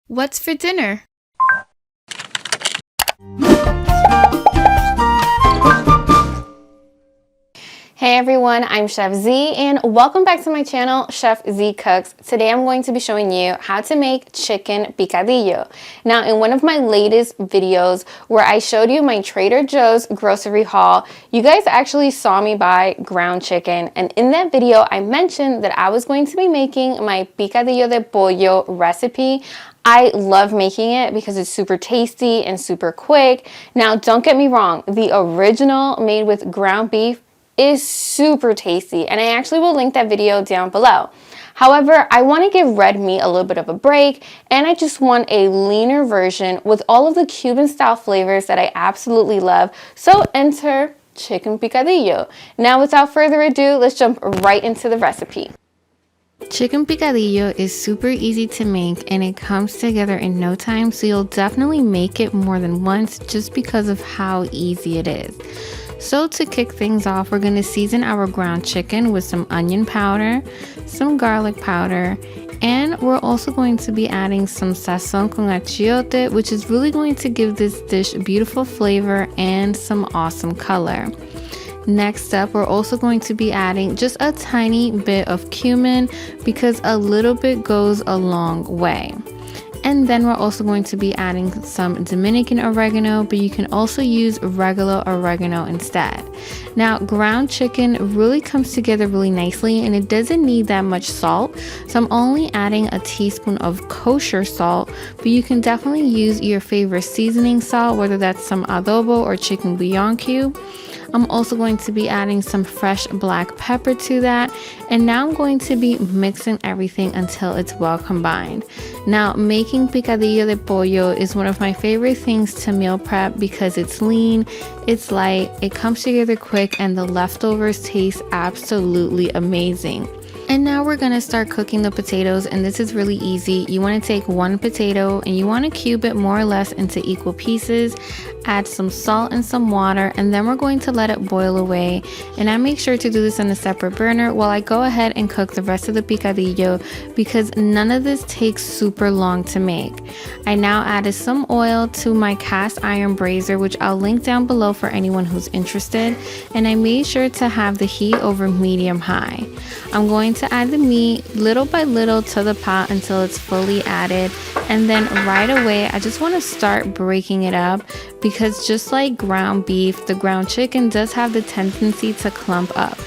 What's for dinner? Hey everyone, I'm Chef Zee and welcome back to my channel, Chef Zee Cooks. Today I'm going to be showing you how to make chicken picadillo. Now in one of my latest videos where I showed you my Trader Joe's grocery haul, you guys actually saw me buy ground chicken, and in that video I mentioned that I was going to be making my picadillo de pollo recipe. I love making it because it's super tasty and super quick. Now don't get me wrong, the original made with ground beef is super tasty, and I actually will link that video down below. However, I want to give red meat a little bit of a break, and I just want a leaner version with all of the Cuban style flavors that I absolutely love. So enter chicken picadillo. Now without further ado, let's jump right into the recipe. Chicken picadillo is super easy to make and it comes together in no time, so you'll definitely make it more than once just because of how easy it is. So to kick things off, we're going to season our ground chicken with some onion powder, some garlic powder, and we're also going to be adding some Sazón con Achiote, which is really going to give this dish beautiful flavor and some awesome color. Next up, we're also going to be adding just a tiny bit of cumin because a little bit goes a long way. And then we're also going to be adding some Dominican oregano, but you can also use regular oregano instead. Now, ground chicken really comes together really nicely and it doesn't need that much salt. So I'm only adding a teaspoon of kosher salt, but you can definitely use your favorite seasoning salt, whether that's some adobo or chicken bouillon cube. I'm also going to be adding some fresh black pepper to that, and now I'm going to be mixing everything until it's well combined. Now, making picadillo de pollo is one of my favorite things to meal prep because it's lean, it's light, it comes together quick, and the leftovers taste absolutely amazing. And now we're going to start cooking the potatoes, and this is really easy. You want to take one potato and you want to cube it more or less into equal pieces, add some salt and some water, and then we're going to let it boil away. And I make sure to do this on a separate burner while I go ahead and cook the rest of the picadillo because none of this takes super long to make. I now added some oil to my cast iron brazier, which I'll link down below for anyone who's interested, and I made sure to have the heat over medium high. I'm going to add the meat little by little to the pot until it's fully added, and then right away I just want to start breaking it up because just like ground beef, the ground chicken does have the tendency to clump up.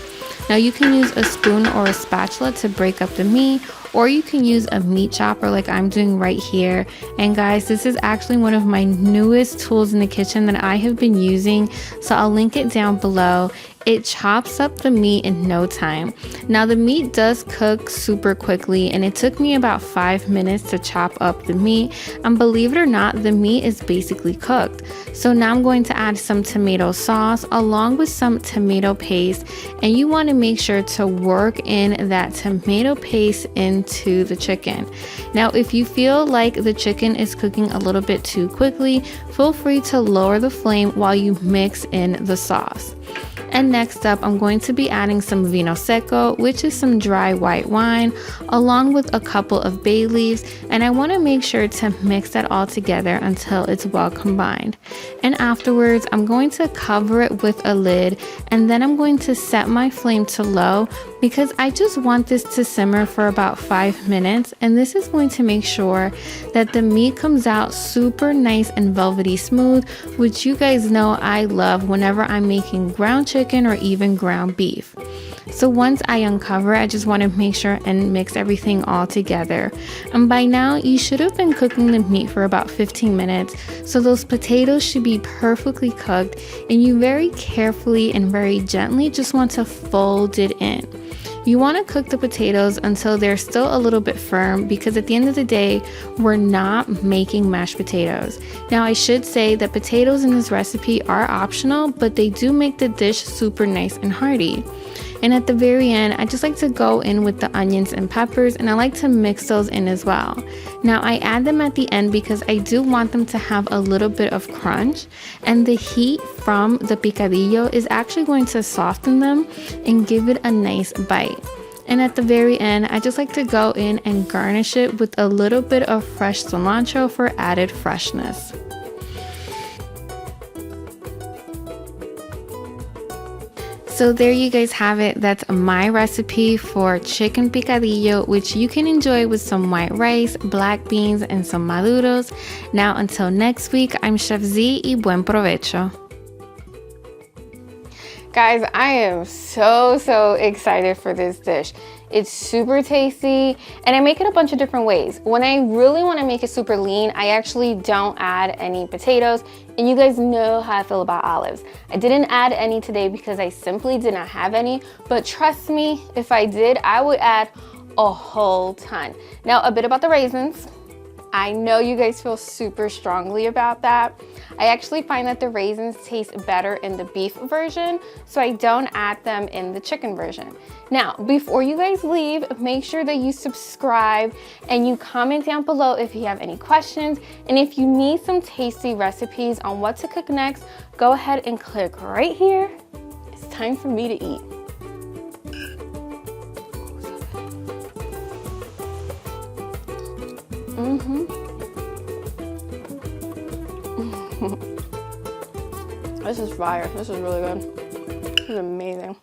Now you can use a spoon or a spatula to break up the meat, or you can use a meat chopper like I'm doing right here. And guys, this is actually one of my newest tools in the kitchen that I have been using, so I'll link it down below. It chops up the meat in no time. Now the meat does cook super quickly, and it took me about 5 minutes to chop up the meat, and believe it or not, the meat is basically cooked. So now I'm going to add some tomato sauce along with some tomato paste, and you want to make sure to work in that tomato paste into the chicken. Now if you feel like the chicken is cooking a little bit too quickly, feel free to lower the flame while you mix in the sauce. And next up, I'm going to be adding some Vino Seco, which is some dry white wine, along with a couple of bay leaves, and I want to make sure to mix that all together until it's well combined. And afterwards, I'm going to cover it with a lid, and then I'm going to set my flame to low because I just want this to simmer for about 5 minutes, and this is going to make sure that the meat comes out super nice and velvety smooth, which you guys know I love whenever I'm making ground chicken or even ground beef. So once I uncover it, I just want to make sure and mix everything all together. And by now, you should have been cooking the meat for about 15 minutes. So those potatoes should be perfectly cooked, and you very carefully and very gently just want to fold it in. You want to cook the potatoes until they're still a little bit firm because at the end of the day, we're not making mashed potatoes. Now, I should say that potatoes in this recipe are optional, but they do make the dish super nice and hearty. And at the very end, I just like to go in with the onions and peppers, and I like to mix those in as well. Now I add them at the end because I do want them to have a little bit of crunch, and the heat from the picadillo is actually going to soften them and give it a nice bite. And at the very end, I just like to go in and garnish it with a little bit of fresh cilantro for added freshness. So there you guys have it. That's my recipe for chicken picadillo, which you can enjoy with some white rice, black beans, and some maduros. Now until next week, I'm Chef Zee y buen provecho. Guys, I am so excited for this dish. It's super tasty, and I make it a bunch of different ways. When I really want to make it super lean, I actually don't add any potatoes, and you guys know how I feel about olives. I didn't add any today because I simply did not have any, but trust me, if I did, I would add a whole ton. Now, a bit about the raisins. I know you guys feel super strongly about that. I actually find that the raisins taste better in the beef version, so I don't add them in the chicken version. Now, before you guys leave, make sure that you subscribe and you comment down below if you have any questions. And if you need some tasty recipes on what to cook next, go ahead and click right here. It's time for me to eat. This is fire. This is really good. This is amazing.